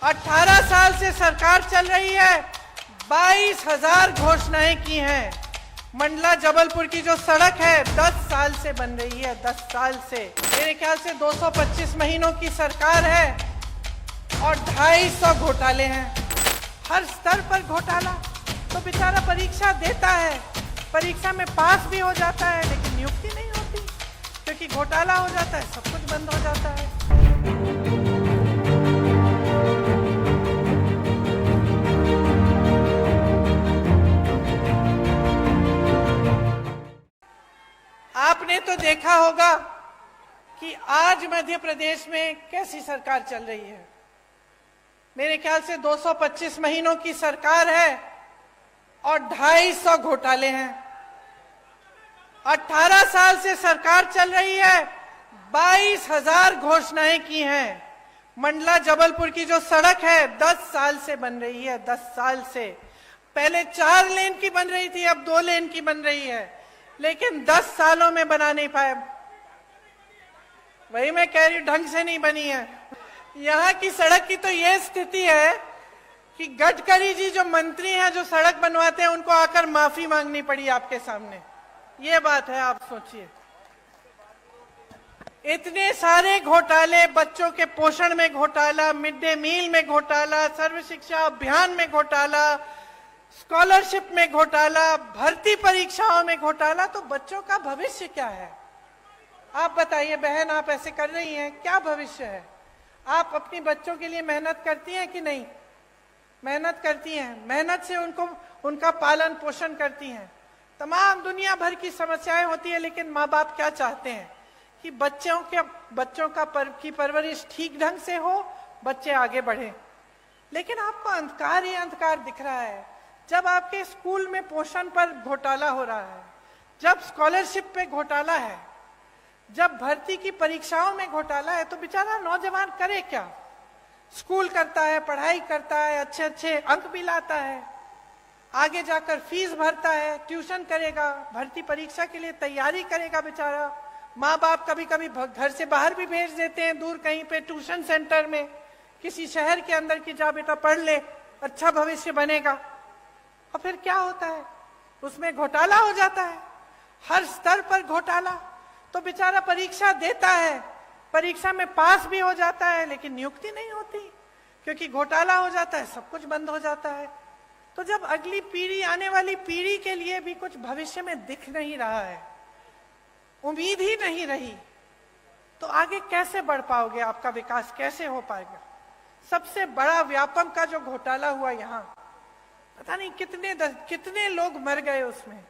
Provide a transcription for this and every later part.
18 साल से सरकार चल रही है, 22,000 घोषणाएं की हैं। मंडला जबलपुर की जो सड़क है 10 साल से बन रही है, 10 साल से। मेरे ख्याल से 225 महीनों की सरकार है और 250 घोटाले हैं। हर स्तर पर घोटाला। तो बेचारा परीक्षा देता है, परीक्षा में पास भी हो जाता है, लेकिन नियुक्ति नहीं होती, क्योंकि घोटाला हो जाता है, सब कुछ बंद हो जाता है। आपने तो देखा होगा कि आज मध्य प्रदेश में कैसी सरकार चल रही है। मेरे ख्याल से 225 महीनों की सरकार है और 250 घोटाले हैं। 18 साल से सरकार चल रही है, 22,000 घोषणाएं की हैं। मंडला जबलपुर की जो सड़क है 10 साल से बन रही है, 10 साल से। पहले 4 लेन की बन रही थी, अब 2 लेन की बन रही है, लेकिन 10 सालों में बना नहीं पाए। वही मैं कह रही हूं, ढंग से नहीं बनी है। यहाँ की सड़क की तो ये स्थिति है कि गडकरी जी जो मंत्री हैं, जो सड़क बनवाते हैं, उनको आकर माफी मांगनी पड़ी आपके सामने। ये बात है, आप सोचिए। इतने सारे घोटाले, बच्चों के पोषण में घोटाला, मिड डे मील में घोटाला, सर्व शिक्षा अभियान में घोटाला, स्कॉलरशिप में घोटाला, भर्ती परीक्षाओं में घोटाला। तो बच्चों का भविष्य क्या है? आप बताइए बहन, आप ऐसे कर रही हैं, क्या भविष्य है? आप अपनी बच्चों के लिए मेहनत करती हैं कि नहीं? मेहनत करती हैं, मेहनत से उनका पालन पोषण करती हैं। तमाम दुनिया भर की समस्याएं होती है, लेकिन माँ बाप क्या चाहते हैं कि बच्चों की परवरिश ठीक ढंग से हो, बच्चे आगे बढ़े। लेकिन आपको अंधकार ही अंधकार दिख रहा है। जब आपके स्कूल में पोषण पर घोटाला हो रहा है, जब स्कॉलरशिप पे घोटाला है, जब भर्ती की परीक्षाओं में घोटाला है, तो बेचारा नौजवान करे क्या? स्कूल करता है, पढ़ाई करता है, अच्छे अच्छे अंक भी लाता है, आगे जाकर फीस भरता है, ट्यूशन करेगा, भर्ती परीक्षा के लिए तैयारी करेगा बेचारा। माँ बाप कभी कभी घर से बाहर भी भेज देते हैं, दूर कहीं पे ट्यूशन सेंटर में, किसी शहर के अंदर की, जा बेटा पढ़ ले, अच्छा भविष्य बनेगा। और फिर क्या होता है? उसमें घोटाला हो जाता है, हर स्तर पर घोटाला। तो बेचारा परीक्षा देता है, परीक्षा में पास भी हो जाता है, लेकिन नियुक्ति नहीं होती, क्योंकि घोटाला हो जाता है, सब कुछ बंद हो जाता है। तो जब अगली पीढ़ी, आने वाली पीढ़ी के लिए भी कुछ भविष्य में दिख नहीं रहा है, उम्मीद ही नहीं रही, तो आगे कैसे बढ़ पाओगे? आपका विकास कैसे हो पाएगा? सबसे बड़ा व्यापम का जो घोटाला हुआ यहाँ, पता नहीं कितने लोग मर गए उसमें,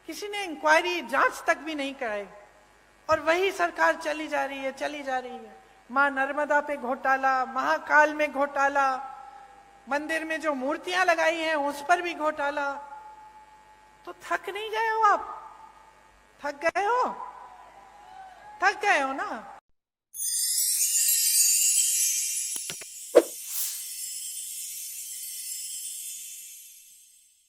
किसी ने इंक्वायरी, जांच तक भी नहीं कराई, और वही सरकार चली जा रही है, चली जा रही है। मां नर्मदा पे घोटाला, महाकाल में घोटाला, मंदिर में जो मूर्तियां लगाई हैं उस पर भी घोटाला। तो थक नहीं गए हो आप? थक गए हो? थक गए हो ना?